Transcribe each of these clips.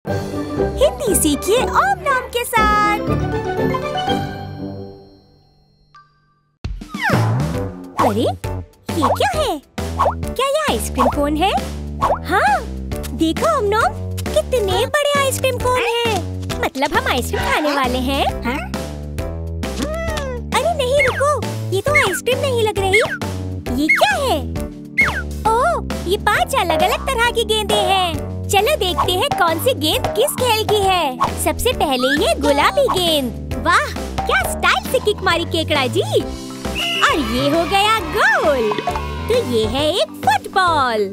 हिंदी सीखिए ओम नाम के साथ। अरे ये क्या है? क्या ये आइसक्रीम कोन है? हाँ, देखो ओम नाम, कितने बड़े आइसक्रीम कोन हैं। मतलब हम आइसक्रीम खाने वाले हैं। अरे नहीं, रुको, ये तो आइसक्रीम नहीं लग रही। ये क्या है? ओह, ये 5 अलग-अलग तरह की गेंदें हैं। चलो देखते हैं कौन सी गेंद किस खेल की है। सबसे पहले ये गुलाबी गेंद। वाह, क्या स्टाइल से किक मारी केकड़ा जी। और ये हो गया गोल। तो ये है एक फुटबॉल।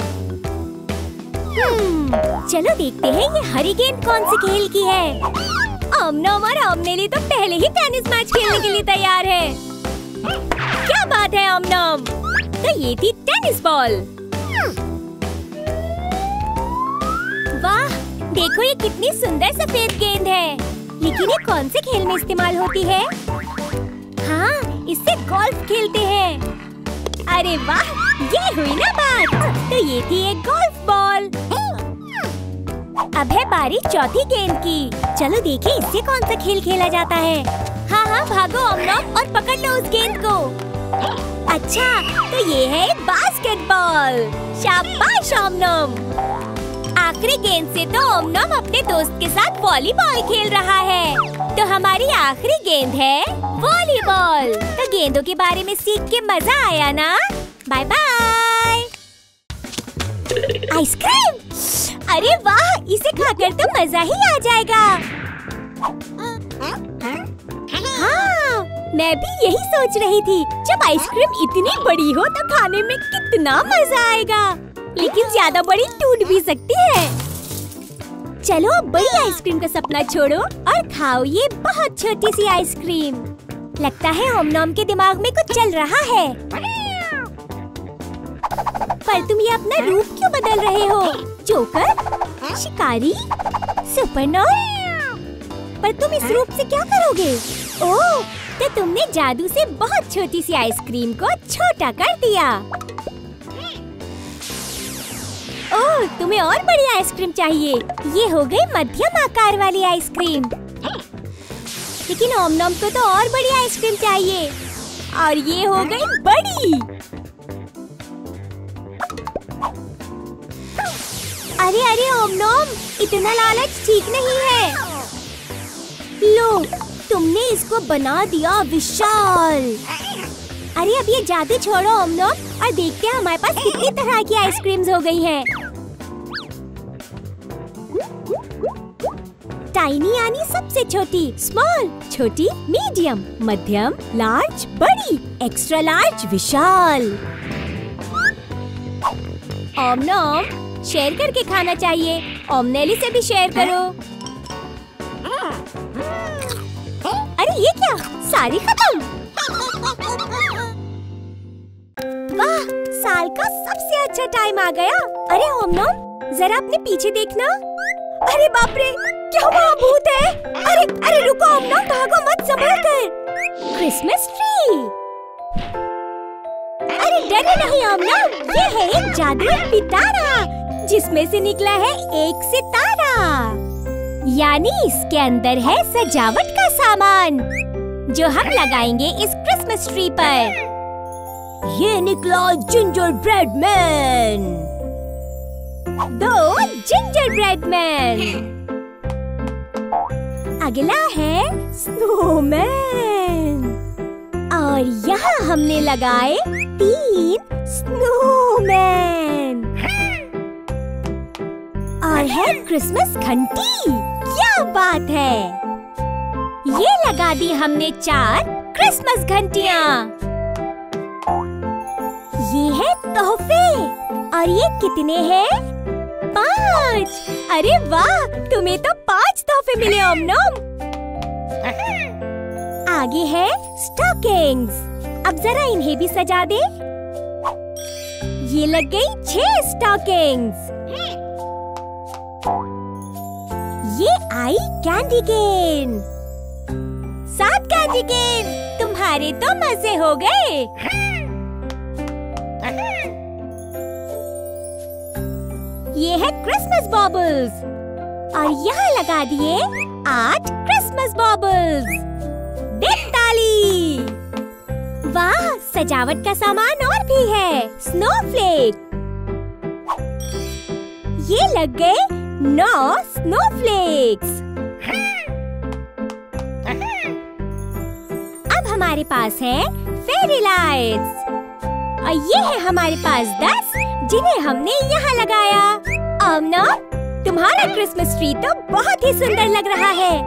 चलो देखते हैं ये हरी गेंद कौन सी खेल की है। ओमनोम और ओमनेली तो पहले ही टेनिस मैच खेलने के लिए तैयार है। क्या बात है ओमनोम, तो ये थी टेनिस बॉल। वाह, देखो ये कितनी सुंदर सफेद गेंद है। लेकिन ये कौन से खेल में इस्तेमाल होती है? हाँ, इससे गोल्फ खेलते हैं। अरे वाह, ये हुई ना बात। तो ये थी एक गोल्फ बॉल। अब है बारी चौथी गेंद की। चलो देखें इससे कौन सा खेल खेला जाता है। हाँ हाँ, भागो ओमनोम और पकड़ लो उस गेंद को। अच्छा, तो ये है बास्केटबॉल। शाबाश ओमनोम। आखिरी गेंद से तो ओमनोम अपने दोस्त के साथ वॉलीबॉल खेल रहा है। तो हमारी आखिरी गेंद है वॉलीबॉल। तो गेंदों के बारे में सीख के मजा आया ना? Bye bye. आइसक्रीम, अरे वाह, इसे खाकर तो मजा ही आ जाएगा। हाँ, मैं भी यही सोच रही थी। जब आइसक्रीम इतनी बड़ी हो तो खाने में कितना मजा आएगा। लेकिन ज्यादा बड़ी टूट भी सकती है। चलो बड़ी आइसक्रीम का सपना छोड़ो और खाओ ये बहुत छोटी सी आइसक्रीम। लगता है ओमनोम के दिमाग में कुछ चल रहा है। पर तुम ये अपना रूप क्यों बदल रहे हो? जोकर, शिकारी, सुपरनॉन? पर तुम इस रूप से क्या करोगे? ओह, तो तुमने जादू से बहुत छोटी सी आइसक्रीम को छोटा कर दिया। ओह, तुम्हें और बड़ी आइसक्रीम चाहिए। ये हो गई मध्यम आकार वाली आइसक्रीम। लेकिन ओमनोम को तो और बड़ी आइसक्रीम चाहिए। और ये हो गई बड़ी। अरे अरे ओमनोम, इतना लालच ठीक नहीं है। लो, तुमने इसको बना दिया विशाल। अरे अब ये जादू छोड़ो ओमनोम और देखते हैं हमारे पास कितनी तरह की आइसक्रीम्स हो गई हैं। टाइनी यानी सबसे छोटी, स्मॉल छोटी, मीडियम मध्यम, लार्ज बड़ी, एक्स्ट्रा लार्ज विशाल। ओमनोम, शेयर करके खाना चाहिए। ओमनेली से भी शेयर करो। अरे ये क्या, सारी खत्म। वाह, साल का सबसे अच्छा टाइम आ गया। अरे ओमनोम, जरा अपने पीछे देखना। अरे बाप रे, क्या वहाँ भूत है? अरे अरे रुको ओमनोम, भागो मत, संभल कर। Christmas tree. अरे डरो नहीं ओमनोम, ये है एक जादुई पिटारा जिसमें से निकला है एक सितारा। यानी इसके अंदर है सजावट का सामान जो हम लगाएंगे इस क्रिसमस ट्री पर। ये निकला ginger bread man. 2 ginger bread man. अगला है स्नोमैन। और यहाँ हमने लगाए 3 स्नोमैन। और है क्रिसमस घंटी। क्या बात है, ये लगा दी हमने 4 क्रिसमस घंटियाँ। ये है तोहफे। और ये कितने हैं? 5। अरे वाह, तुम्हें तो 5 तोहफे मिले ओमनोम। आगे है स्टॉकिंग्स। अब जरा इन्हें भी सजा दे। ये लग गई 6 स्टॉकिंग्स। ये आई कैंडी केन। 7 कैंडी केन। तुम्हारे तो मजे हो गए। ये है क्रिसमस बॉबल्स। और यहाँ लगा दिए 8 क्रिसमस बॉबल्स। देख ताली। वाह, सजावट का सामान और भी है। स्नोफ्लेक। ये लग गए 9 स्नोफ्लेक्स। अब हमारे पास है फेरी लाइट्स और ये है हमारे पास 10 जिन्हें हमने यहाँ लगाया। आमना, तुम्हारा क्रिसमस ट्री तो बहुत ही सुंदर लग रहा है।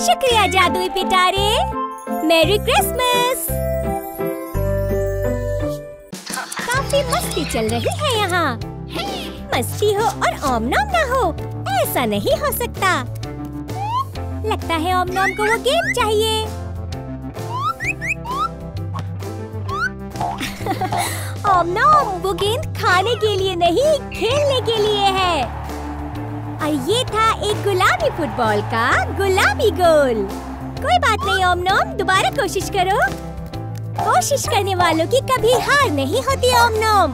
शुक्रिया जादुई पिटारे। Merry Christmas. काफी मस्ती चल रही है यहाँ। मस्ती हो और ओम-नोम ना हो, ऐसा नहीं हो सकता। लगता है ओम-नोम को वो गेम चाहिए। ओम-नोम, वो गेंद खाने के लिए नहीं, खेलने के लिए है। और ये था एक गुलाबी फुटबॉल का गुलाबी गोल। कोई बात नहीं ओम-नोम, दोबारा कोशिश करो। कोशिश करने वालों की कभी हार नहीं होती ओम-नोम।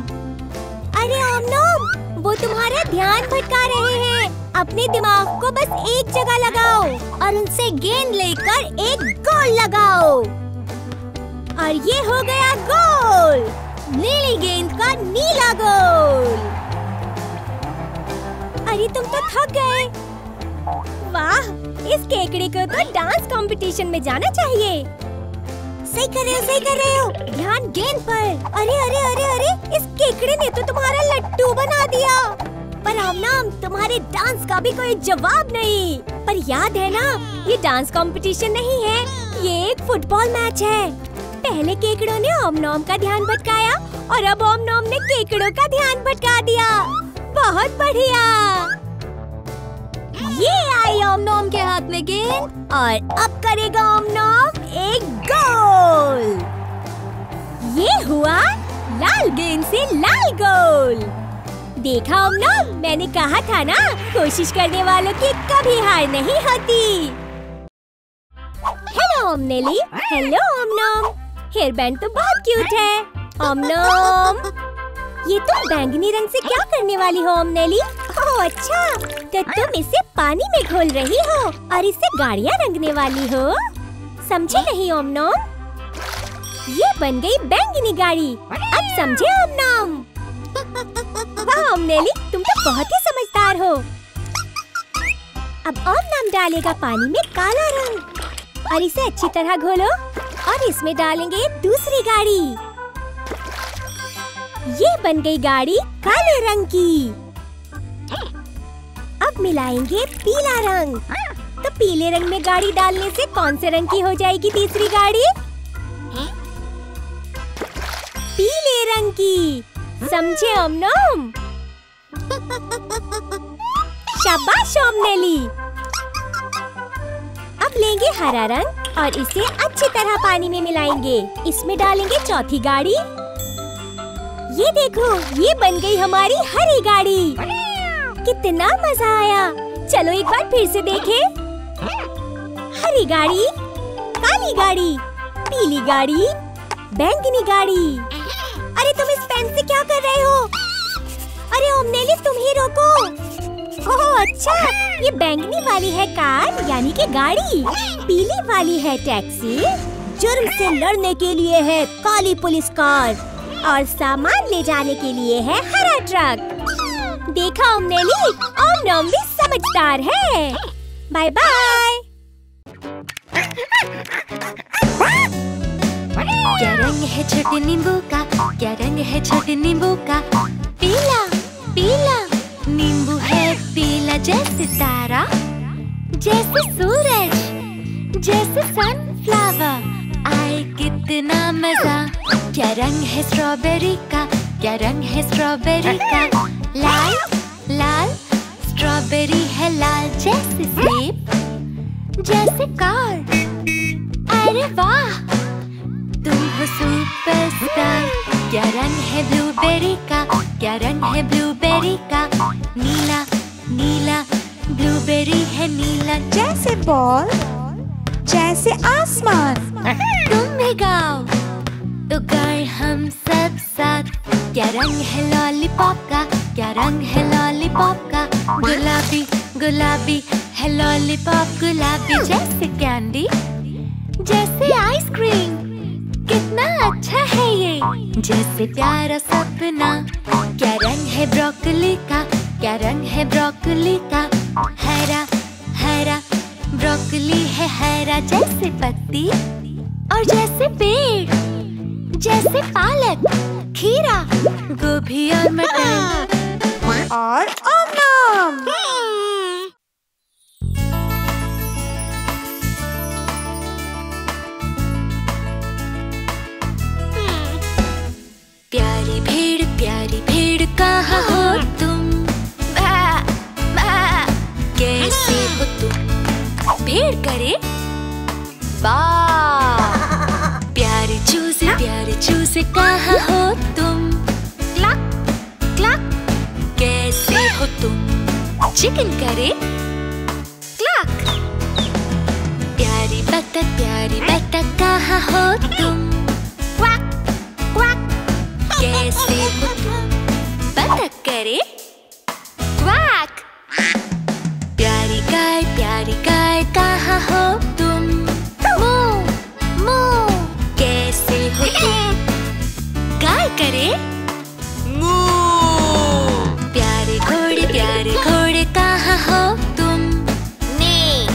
अरे ओम-नोम, वो तुम्हारा ध्यान भटका रहे हैं। अपने दिमाग को बस एक जगह लगाओ और उनसे गेंद लेकर एक गोल लगाओ। और ये हो गया गोल। नीली गेंद का नीला गोल। अरे तुम तो थक गए। वाह, इस केकड़े को तो डांस कंपटीशन में जाना चाहिए। सही कर रहे हो। ध्यान गेंद पर। अरे अरे अरे अरे, इस केकड़े ने तो तुम्हारा लट्टू बना दिया। पर ओम-नोम, तुम्हारे डांस का भी कोई जवाब नहीं। पर याद है ना, ये डांस कंपटीशन नहीं है, ये एक फुटबॉल मैच है। पहले केकड़ों ने ओम-नोम का ध्यान भटकाया और अब ओम-नोम ने केकड़ों का ध्यान भटका दिया। बहुत बढ़िया। ये आई ओम-नोम के हाथ में गेंद और अब करेगा ओम-नोम एक गोल। ये हुआ लाल गेंद से लाल गोल। देखा ओम-नोम, मैंने कहा था ना, कोशिश करने वालों की कभी हार नहीं होती। हेलो ओम-नेली। हेलो ओम-नोम। हेयर बैंड तो बहुत क्यूट है। ओम-नोम, ये तुम बैंगनी रंग से क्या करने वाली हो ओम-नेली? ओह अच्छा, तो तुम इसे पानी में घोल रही हो और इससे गाड़ियाँ रंगने वाली हो। समझे नहीं ओम-नोम? ये बन गई बैंगनी गाड़ी। अब समझे ओम-नोम? वाह ओम-नेली, तुम तो बहुत ही समझदार हो। अब ओम-नोम डालेगा पानी में काला रंग और इसे अच्छी तरह घोलो और इसमें डालेंगे दूसरी गाड़ी। ये बन गई गाड़ी काले रंग की। अब मिलाएंगे पीला रंग। तो पीले रंग में गाड़ी डालने से कौन से रंग की हो जाएगी तीसरी गाड़ी? पीले रंग की। समझे ओम-नोम? शाबाश ओम-नेली। अब लेंगे हरा रंग और इसे अच्छी तरह पानी में मिलाएंगे। इसमें डालेंगे चौथी गाड़ी। ये देखो, ये बन गई हमारी हरी गाड़ी। कितना मजा आया। चलो एक बार फिर से देखें। हरी गाड़ी, काली गाड़ी, पीली गाड़ी, बैंगनी गाड़ी। अरे तुम इस पेन से क्या कर रहे हो? अरे ओम-नेली, तुम ही रोको। ओह अच्छा, ये बैंगनी वाली है कार यानी कि गाड़ी, पीली वाली है टैक्सी, जुर्म से लड़ने के लिए है काली पुलिस कार और सामान ले जाने के लिए है हरा ट्रक। देखा ओम-नेली, ओम-नोम भी समझदार है। Bye bye. क्या रंग है छोटे नींबू का? क्या रंग है छोटे नींबू का? पीला पीला। नींबू है पीला जैसे तारा, जैसे सूरज, जैसे सनफ्लावर। आए कितना मजा। क्या रंग है स्ट्रॉबेरी का? क्या रंग है स्ट्रॉबेरी का? लाल लाल। स्ट्रॉबेरी है लाल जैसे सेब, जैसे कार। अरे वाह, तुम हो सुपरस्टार। क्या रंग है ब्लूबेरी का? क्या रंग है ब्लूबेरी का? नीला नीला। ब्लूबेरी है नीला जैसे बॉल, जैसे आसमान। तुम भी गाओ तो गाए हम सब साथ। क्या रंग है लॉलीपॉप का? क्या रंग है लॉलीपॉप का? गुलाबी गुलाबी है लॉलीपॉप, गुलाबी जैसे कैंडी, जैसे आइसक्रीम, कितना अच्छा है ये, जैसे प्यारा सपना। क्या रंग है ब्रोकली का, क्या रंग है ब्रोकली का, हरा हरा, ब्रोकली है हरा जैसे पत्ती, और जैसे पेड़, जैसे पालक, खीरा, गोभी और मटर और ओम। प्यारी भेड़ कहाँ हो तुम, कैसे हो तुम, भेड़ करे वाह। प्यारे चूजे कहाँ हो तुम, क्लक क्लक, कैसे हो तुम, चिकन करे क्लक। प्यारी बतख कहाँ हो तुम, क्वाक क्वाक, कैसे हो तुम, बतख करे क्वाक। प्यारी गाय कहाँ हो तुम, मो मो, कैसे हो तुम, गाय करे मू। प्यारे घोड़े कहाँ हो तुम, ने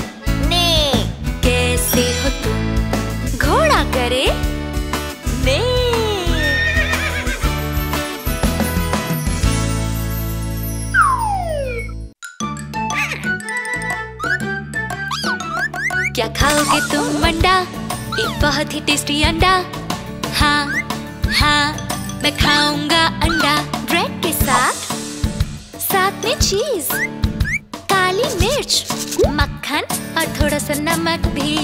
ने, कैसे हो तुम, घोड़ा करे ने। क्या खाओगे तुम अंडा, एक बहुत ही टेस्टी अंडा। हाँ हाँ, मैं खाऊंगा अंडा ब्रेड के साथ, साथ में चीज, काली मिर्च, मक्खन और थोड़ा सा नमक भी।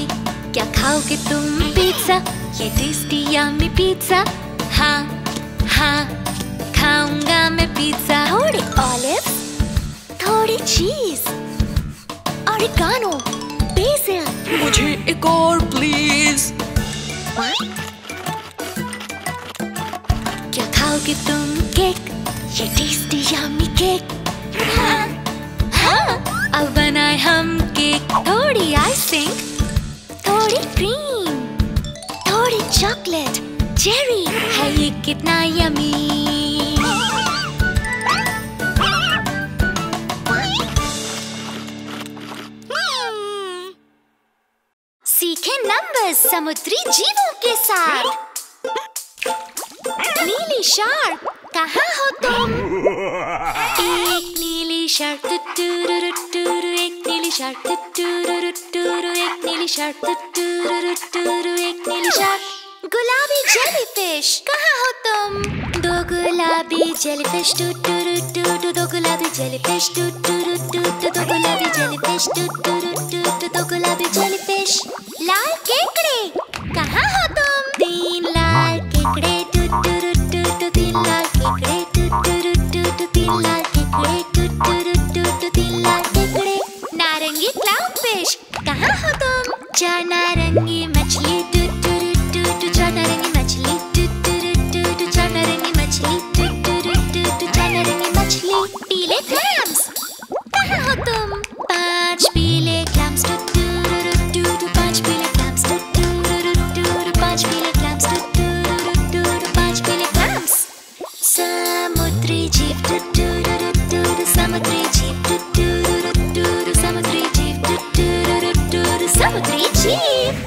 क्या खाओगे तुम पिज्जा, ये टेस्टी यम्मी पिज्जा। हाँ हाँ, खाऊंगा मैं पिज्जा। थोड़े ऑलिव, थोड़ी चीज, ऑरिगानो, बेसिल। मुझे एक और प्लीज। क्या खाओगे तुम केक, ये टेस्टी यम्मी केक। हाँ हाँ, अब बनाए हम केक। थोड़ी आइसिंग, थोड़ी क्रीम, थोड़ी चॉकलेट, चेरी, है ये कितना यम्मी। सीखे नंबर्स समुद्री जीवों के साथ। नीली शार्क कहाँ हो तुम, एक नीली शार्क टुटुरु टुरु, एक नीली शार्क टुटुरु टुरु, एक नीली शार्क टुटुरु टुरु, एक नीली शार्क। गुलाबी जेलीफिश कहाँ हो तुम, दो गुलाबी जेलीफिश टुटुरु टुटु, दो गुलाबी जेलीफिश टुटुरु टुटु, दो गुलाबी जेलीफिश टुटुरु टुटु, दो गुलाबी जेलीफिश। लाल केकड़े कहाँ हो तुम, तीन लाल केकड़े टुटुरु टुटु, तीन लाल केकड़े टुटुरु टुटु, तीन लाल केकड़े टुटुरु टुटु, तीन लाल केकड़े। नारंगी क्लाउनफिश कहाँ हो तुम, चार नारंगी मछली टुटुरु टुटु, चार नारंगी मछली टुटुरु टुटु, चार नारंगी मछली टुटुरु टुटु, चार नारंगी मछली। पीले क्लैम्स कहाँ हो तुम, पांच पीले क्लैम्स टुटुरु टुटु, पांच पीले क्लैम्स टुटुरु टुटु, पांच पीले क्लैम्स टुटुरु टुटु, पांच पीले क्लैम्स। समुद्री जीव टुटुरु टुटु, समुद्री जीव टुटुरु टुटु, समुद्री जीव टुटुरु टुटु, समुद्री जीव।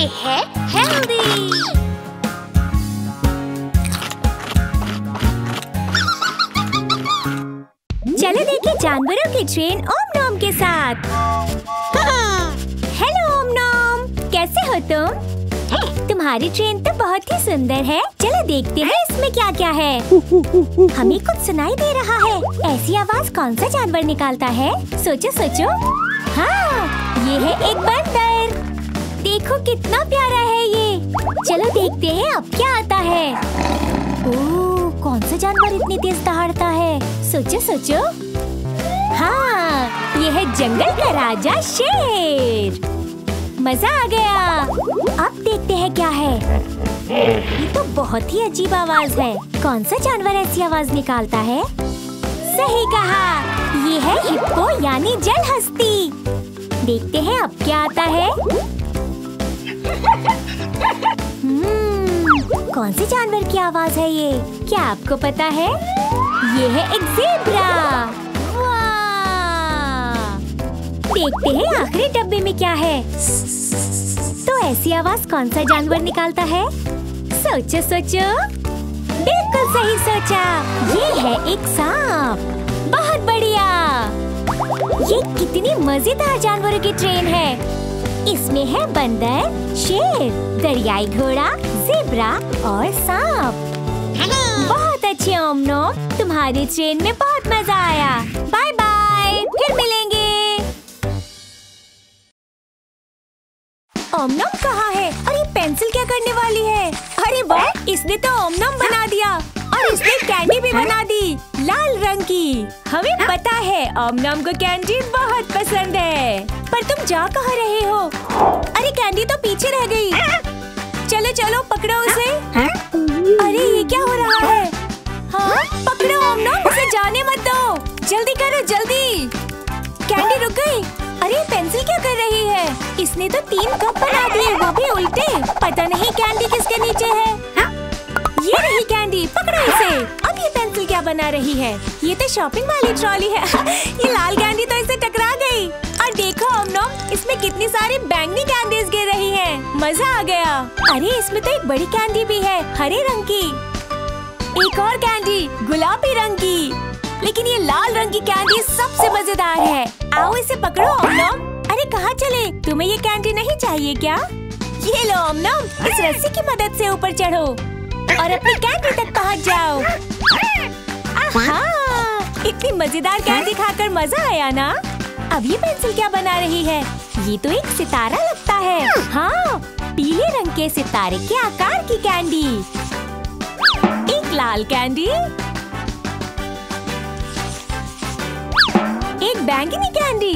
ये है हेल्दी। चलो देखें जानवरों की ट्रेन ओम नॉम के साथ। हेलो ओम नॉम, कैसे हो तुम? तुम्हारी ट्रेन तो बहुत ही सुंदर है। चलो देखते हैं इसमें क्या क्या है। हमें कुछ सुनाई दे रहा है। ऐसी आवाज कौन सा जानवर निकालता है? सोचो सोचो। हाँ, ये है एक बंदर। देखो कितना प्यारा है ये। चलो देखते हैं अब क्या आता है। ओह, कौन सा जानवर इतनी तेज दहाड़ता है? सोचो सोचो। हाँ, ये है जंगल का राजा शेर। मजा आ गया। अब देखते हैं क्या है। ये तो बहुत ही अजीब आवाज है। कौन सा जानवर ऐसी आवाज निकालता है? सही कहा, ये है हिप्पो यानी जल हस्ती। देखते हैं अब क्या आता है। कौन से जानवर की आवाज है ये? क्या आपको पता है? ये है एक ज़ेब्रा। वाह! देखते हैं आखिरी डब्बे में क्या है। तो ऐसी आवाज कौन सा जानवर निकालता है? सोचो सोचो। बिल्कुल सही सोचा, ये है एक सांप। बहुत बढ़िया। ये कितनी मजेदार जानवरों की ट्रेन है। इसमें है बंदर, शेर, दरियाई घोड़ा, ज़ेब्रा और सांप। बहुत अच्छे ओम नॉम, तुम्हारी ट्रेन में बहुत मजा आया। बाय बाय, फिर मिलेंगे। ओम नॉम कहाँ है? अरे पेंसिल क्या करने वाली है? अरे वाह, इसने तो ओम नॉम बना दिया और इसने कैंडी भी बना दी लाल रंग की। हमें पता है ओम नॉम को कैंडी बहुत पसंद है। पर तुम जा कहाँ रहे हो? अरे कैंडी तो पीछे रह गई। चलो चलो पकड़ो उसे। अरे ये क्या हो रहा है? हाँ, पकड़ो ओम नॉम, उसे जाने मत दो। जल्दी करो जल्दी। कैंडी रुक गई। अरे पेंसिल क्या कर रही है? इसने तो 3 कप बना दिए, वो भी उल्टे। पता नहीं कैंडी किसके नीचे है। ये रही कैंडी, पकड़ो इसे। अब ये पेंसिल क्या बना रही है? ये तो शॉपिंग वाली ट्रॉली है। ये लाल कैंडी तो इसे टकरा गई। और देखो ओम नॉम, इसमें कितनी सारी बैंगनी कैंडीज गिर रही हैं। मजा आ गया। अरे इसमें तो एक बड़ी कैंडी भी है, हरे रंग की। एक और कैंडी गुलाबी रंग की। लेकिन ये लाल रंग की कैंडी सबसे मजेदार है। आओ इसे पकड़ो ओम नॉम। अरे कहाँ चले? तुम्हें ये कैंडी नहीं चाहिए क्या? ये लो ओम नॉम, इस रस्सी की मदद से ऊपर चढ़ो और अपनी कैंडी तक पहुँच जाओ। आहा, इतनी मजेदार कैंडी खाकर मजा आया ना? अब ये पेंसिल क्या बना रही है? ये तो एक सितारा लगता है। हाँ, पीले रंग के सितारे के आकार की कैंडी। एक लाल कैंडी, एक बैंगनी कैंडी,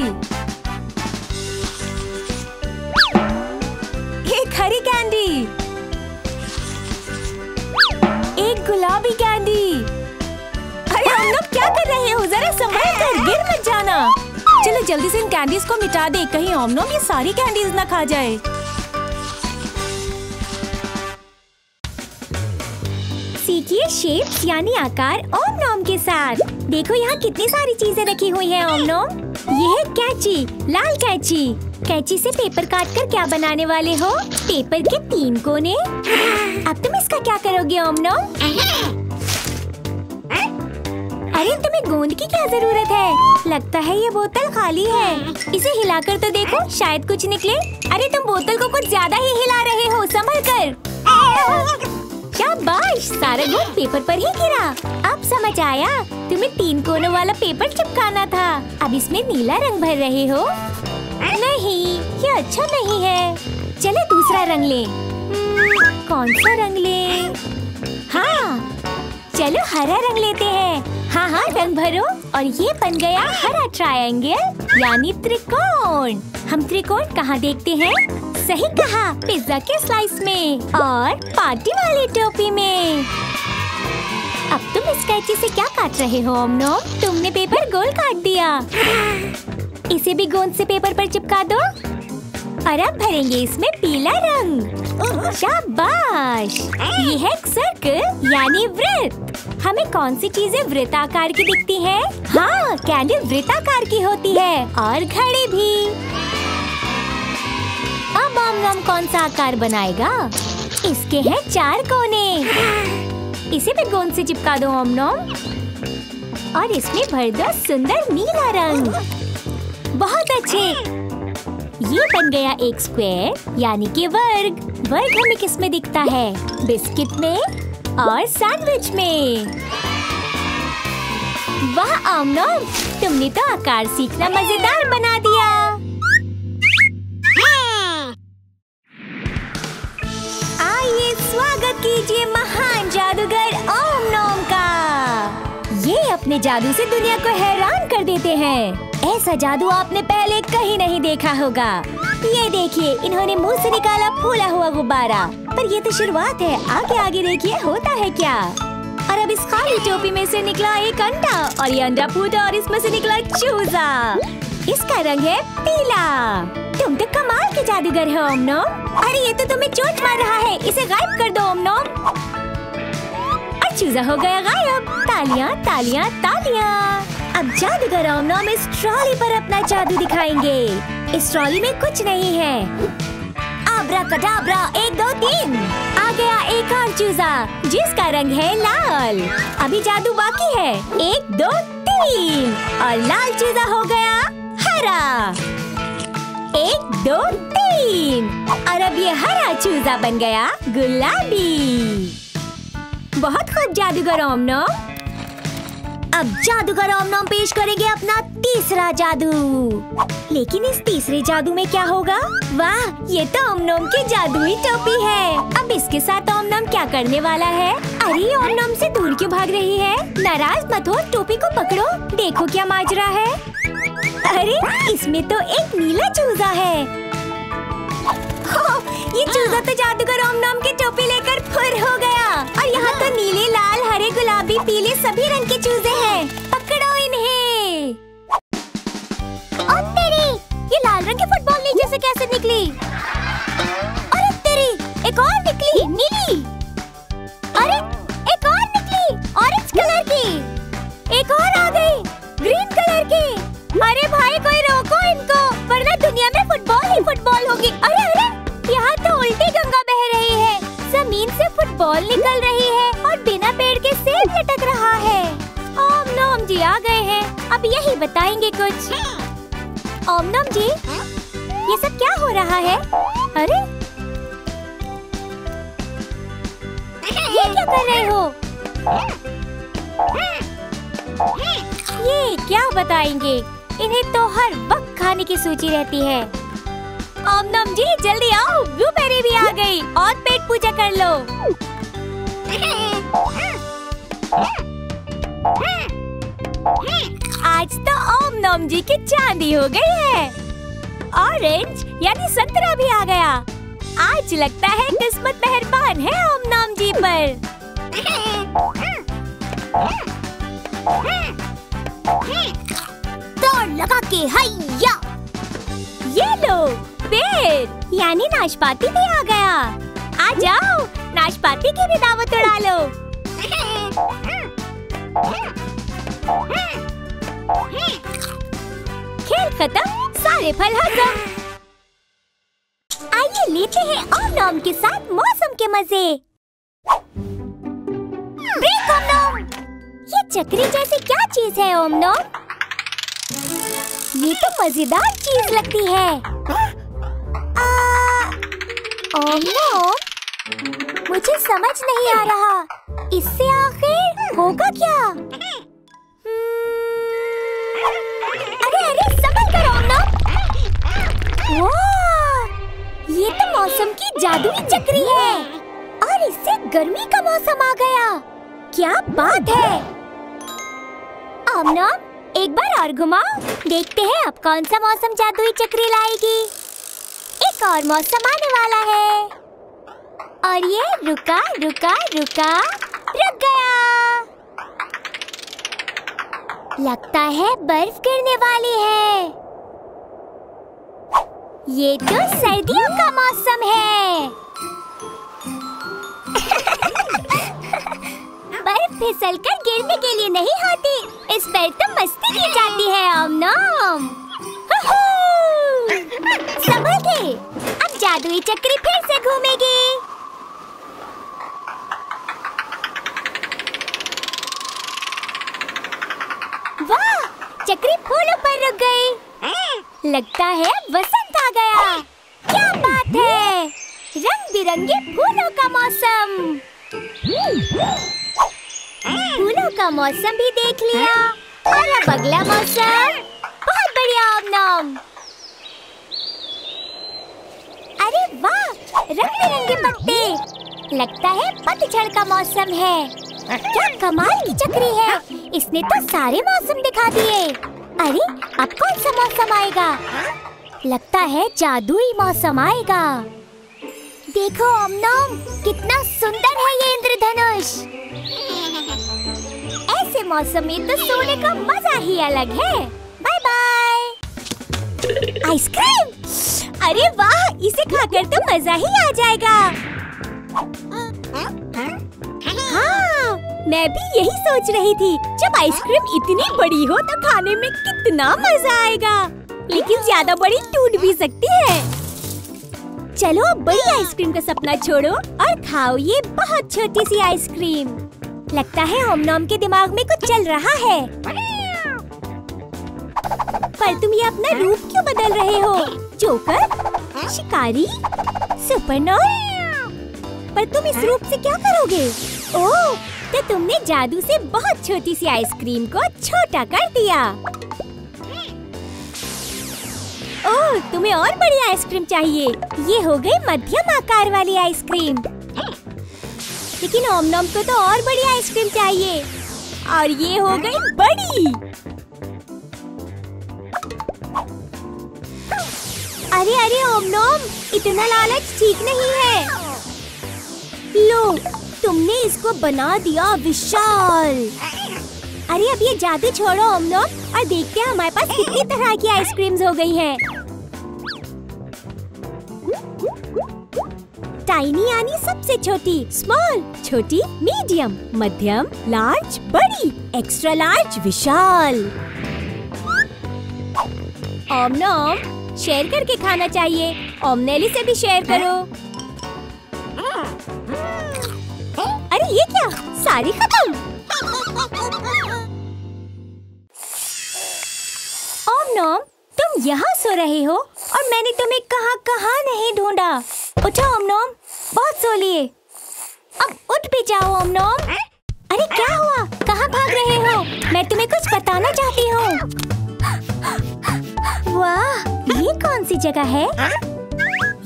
एक हरी कैंडी, एक गुलाबी कैंडी। अरे हम लोग क्या कर रहे हो? जरा संभल कर, गिर मत जाना। चलो जल्दी से इन कैंडीज को मिटा दे, कहीं ओम नॉम ये सारी कैंडीज न खा जाए। सीखिए शेप्स यानी आकार ओम नॉम के साथ। देखो यहाँ कितनी सारी चीजें रखी हुई हैं ओम नॉम। ये है कैंची, लाल कैंची। कैंची से पेपर काटकर क्या बनाने वाले हो? पेपर के 3 कोने। अब तुम इसका क्या करोगे ओम नॉम? अरे तुम्हें गोंद की क्या जरूरत है? लगता है ये बोतल खाली है। इसे हिलाकर तो देखो, शायद कुछ निकले। अरे तुम बोतल को कुछ ज्यादा ही हिला रहे हो, संभल कर। शाबाश, सारा गोंद पेपर पर ही गिरा। अब समझ आया, तुम्हें 3 कोनों वाला पेपर चिपकाना था। अब इसमें नीला रंग भर रहे हो। नहीं, ये अच्छा नहीं है। चलो दूसरा रंग ले। कौन सा रंग ले? हाँ, चलो हरा रंग लेते हैं। हाँ हाँ, रंग भरो और ये बन गया हरा ट्रायंगल यानी त्रिकोण। हम त्रिकोण कहाँ देखते हैं? सही कहा, पिज्जा के स्लाइस में और पार्टी वाली टोपी में। अब तुम इस कैंची से क्या काट रहे हो ओम नॉम? तुमने पेपर गोल काट दिया। इसे भी गोंद से पेपर पर चिपका दो और अब भरेंगे इसमें पीला रंग। शाबाश, ये है एक सर्कल यानी वृत्त। हमें कौन सी चीजें वृत्ताकार की दिखती है? हाँ, कैंडी वृत्ताकार की होती है और घड़ी भी। अब अब ओम कौन सा आकार बनाएगा? इसके हैं 4 कोने। इसे भी गोंद से चिपका दो ओम। और इसमें भर दो सुंदर नीला रंग। बहुत अच्छे। ये बन गया एक स्क्वायर यानी कि वर्ग। वर्ग हमें किस में दिखता है? बिस्किट में और सैंडविच में। वाह ओम, तुमने तो आकार सीखना मजेदार बना दिया। आइए स्वागत कीजिए महान जादूगर ओम का। ये अपने जादू से दुनिया को हैरान कर देते हैं। ऐसा जादू आपने पहले कहीं नहीं देखा होगा। ये देखिए, इन्होंने मुंह से निकाला फूला हुआ गुब्बारा। पर ये तो शुरुआत है, आगे आगे देखिए होता है क्या। और अब इस खाली टोपी में से निकला एक अंडा और ये अंडा फूटा और इसमें से निकला चूजा। इसका रंग है पीला। तुम तो कमाल के जादूगर हो ओम। अरे ये तो तुम्हें चोट मार रहा है, इसे गायब कर दो ओम। और चूजा हो गया गायब। तालियां तालियां तालियां। अब जादूगर ओम इस ट्रॉली पर अपना जादू दिखाएंगे। इस ट्रॉली में कुछ नहीं है। आब्राकडाब्रा 1 2 3। आ गया एक और चूजा जिसका रंग है लाल। अभी जादू बाकी है। 1 2 3 और लाल चूजा हो गया हरा। 1 2 3 और अब ये हरा चूजा बन गया गुलाबी। बहुत खूब जादूगर ओम। अब जादूगर ओम पेश करेंगे अपना तीसरा जादू। लेकिन इस तीसरे जादू में क्या होगा? वाह, ये तो ओम की जादुई टोपी है। अब इसके साथ ओम क्या करने वाला है? अरे ओम से दूर क्यों भाग रही है? नाराज मत हो, टोपी को पकड़ो। देखो क्या माजरा है। अरे इसमें तो एक नीला चूजा है। ये चूजा तो जादूगर ओम की टोपी लेकर फुर हो गया। और यहाँ तो नीले, लाल, हरे, गुलाबी, पीले सभी रंग के चूजे हैं। पकड़ो इन्हें। और तेरी, ये लाल रंग की फुटबॉल नीचे से कैसे निकली? अरे तेरी, एक और निकली नीली। अरे एक और निकली ऑरेंज कलर की। एक और आ गई ग्रीन कलर की। अरे भाई कोई रोको इनको, वरना दुनिया में फुटबॉल ही फुटबॉल होगी। अरे अरे, यहाँ तो उल्टी गंगा बह रही है। जमीन से फुटबॉल निकल रही है और बिना पेड़ के सेब लटक रहा है। ओम जी आ गए हैं, अब यही बताएंगे कुछ। ओम जी, ये सब क्या हो रहा है? अरे ये क्या कर रहे हो? ये क्या बताएंगे? इन्हें तो हर वक्त खाने की सूची रहती है। ओम जी जल्दी आओ, ब्लूबेरी भी आ गई और पेट पूजा कर लो। आज तो ओम जी की चांदी हो गई है। ऑरेंज यानी संतरा भी आ गया। आज लगता है किस्मत मेहरबान है ओम जी पर। दौड़ लगा के हैया। ये लो पेड़ यानी नाशपाती भी आ गया। आ जाओ, नाशपाती की भी दावत उड़ा लो। खेल खत्म, सारे फल हजम। आइए लेते हैं ओम के साथ मौसम के मजे। ब्रेक ओम। ये चक्री जैसी क्या चीज है ओम? ये तो मजेदार चीज लगती है। ओम, मुझे समझ नहीं आ रहा, इससे आखिर होगा क्या? अरे अरे संभल कर ओम। वाह, ये तो मौसम की जादुई चक्री है और इससे गर्मी का मौसम आ गया। क्या बात है। ओम, एक बार और घुमाओ, देखते हैं अब कौन सा मौसम जादुई चक्री लाएगी। एक और मौसम आने वाला है और ये रुका रुका रुका रुक गया। लगता है बर्फ गिरने वाली है। ये तो सर्दियों का मौसम है। बर्फ फिसलकर गिरने के लिए नहीं होती, इस पर तो मस्ती की जाती है ओम। संभल के, अब जादुई चक्री फिर से घूमेगी। वाह, चक्री फूलों पर रुक गई। लगता है वसंत आ गया। क्या बात है, रंग बिरंगे फूलों का मौसम। फूलों का मौसम भी देख लिया और अब अगला मौसम। बहुत बढ़िया ओम। अरे वाह, रंग बिरंगे पत्ते। लगता है पतझड़ का मौसम है। क्या कमाल की चक्री है, इसने तो सारे मौसम दिखा दिए। अरे अब कौन सा मौसम आएगा? लगता है जादुई मौसम आएगा। देखो ओम, कितना सुंदर है ये इंद्रधनुष। ऐसे मौसम में तो सोने का मजा ही अलग है। Bye bye. आइसक्रीम, अरे वाह, इसे खाकर तो मजा ही आ जाएगा। हाँ, मैं भी यही सोच रही थी। जब आइसक्रीम इतनी बड़ी हो तो खाने में कितना मजा आएगा। लेकिन ज्यादा बड़ी टूट भी सकती है। चलो बड़ी आइसक्रीम का सपना छोड़ो और खाओ ये बहुत छोटी सी आइसक्रीम। लगता है ओम के दिमाग में कुछ चल रहा है। पर तुम ये अपना रूप क्यों बदल रहे हो? जोकर, शिकारी, सुपरनॉट? पर तुम इस रूप से क्या करोगे? ओह, तो तुमने जादू से बहुत छोटी सी आइसक्रीम को छोटा कर दिया। ओह, तुम्हें और बड़ी आइसक्रीम चाहिए। ये हो गई मध्यम आकार वाली आइसक्रीम। लेकिन ओम को तो और बड़ी आइसक्रीम चाहिए और ये हो गई बड़ी। अरे अरे ओम, इतना लालच ठीक नहीं है। लो, तुमने इसको बना दिया विशाल। अरे अब ये जादू छोड़ो ओम और देखते हैं हमारे पास कितनी तरह की आइसक्रीम्स हो गई हैं। टाइनी यानी सबसे छोटी, स्मॉल छोटी, मीडियम मध्यम, लार्ज बड़ी, एक्स्ट्रा लार्ज विशाल। ओम शेयर करके खाना चाहिए। ओमनेली से भी शेयर करो। अरे ये क्या, सारी खत्म। ओम, तुम यहाँ सो रहे हो और मैंने तुम्हें कहाँ नहीं ढूंढा। उठो ओम, बहुत सो लिए। अब उठ भी जाओ ओम। अरे क्या हुआ, कहाँ भाग रहे हो? मैं तुम्हें कुछ बताना चाहती हूँ। वाह, ये कौन सी जगह है?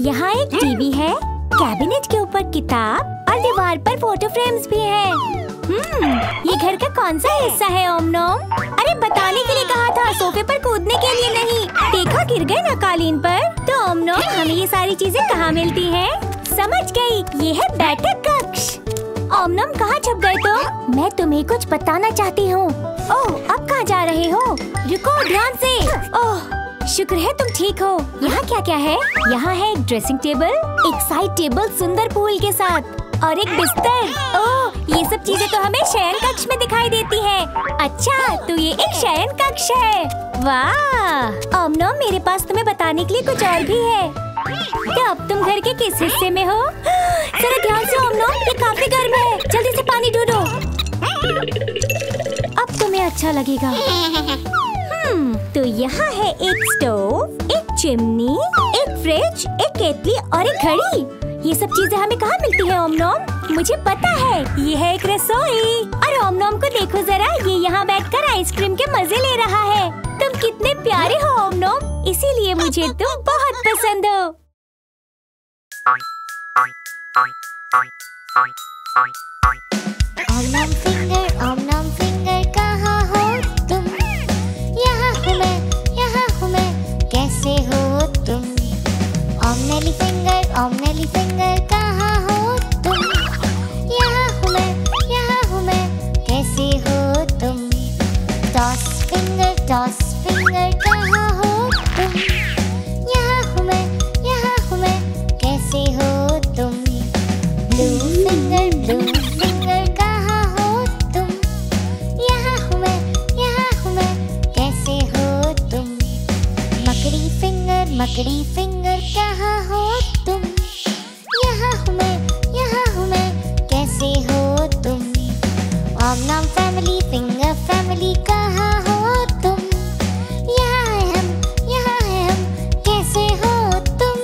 यहाँ एक टीवी है, कैबिनेट के ऊपर किताब और दीवार पर फोटो फ्रेम्स भी हैं। ये घर का कौन सा हिस्सा है ओम? अरे बताने के लिए कहा था, सोफे पर कूदने के लिए नहीं। देखा, गिर गए ना कालीन पर। तो ओम, हमें ये सारी चीजें कहाँ मिलती हैं? समझ गई, ये है बैठक कक्ष। ओम, कहाँ छुप गए तो? मैं तुम्हें कुछ बताना चाहती हूँ। ओह, अब कहाँ जा रहे हो? रुको ध्यान से। ओह, शुक्र है तुम ठीक हो। यहाँ क्या क्या है? यहाँ है एक ड्रेसिंग टेबल, एक साइड टेबल सुंदर पूल के साथ और एक बिस्तर। ओह, ये सब चीजें तो हमें शयन कक्ष में दिखाई देती है। अच्छा, तो ये एक शयन कक्ष है। वाह ओम, मेरे पास तुम्हें बताने के लिए कुछ और भी है। तो अब तुम घर के किस हिस्से में हो? जरा ध्यान से ओम, ये काफी गर्म है। जल्दी से पानी ढूंढो। अब तुम्हें अच्छा लगेगा। तो यहाँ है एक स्टोव, एक चिमनी, एक फ्रिज, एक केतली और एक घड़ी। ये सब चीजें हमें कहाँ मिलती है ओम? मुझे पता है, ये है एक रसोई। और ओम को देखो जरा, ये यहाँ बैठकर आइसक्रीम के मजे ले रहा है। तुम कितने प्यारे हो ओम, इसीलिए मुझे तुम बहुत पसंद हो। ओम फिंगर कहाँ हो तुम? यहाँ हूँ मैं, कैसे हो तुम? ओमनेली फिंगर कहाँ हो तुम? यहाँ हूँ मैं, कैसे हो तुम? टॉस फिंगर कहाँ हो तुम? यहाँ हूँ मैं, कैसे हो तुम? ब्लू फिंगर कहाँ हो तुम? यहाँ हूँ मैं, कैसे हो तुम? मकड़ी फिंगर कहाँ कहाँ हो तुम? यहाँ हूँ मैं, यहाँ हूँ मैं, कैसे हो तुम? ओम नॉम फैमिली, फिंगर फैमिली, कहाँ हो तुम? यहाँ है हम, यहाँ है हम, कैसे हो तुम?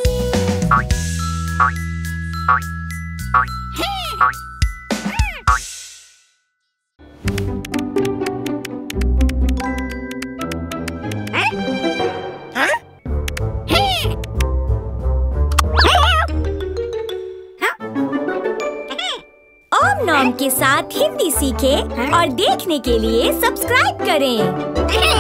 ओम नॉम के साथ हिंदी सीखें और देखने के लिए सब्सक्राइब करें।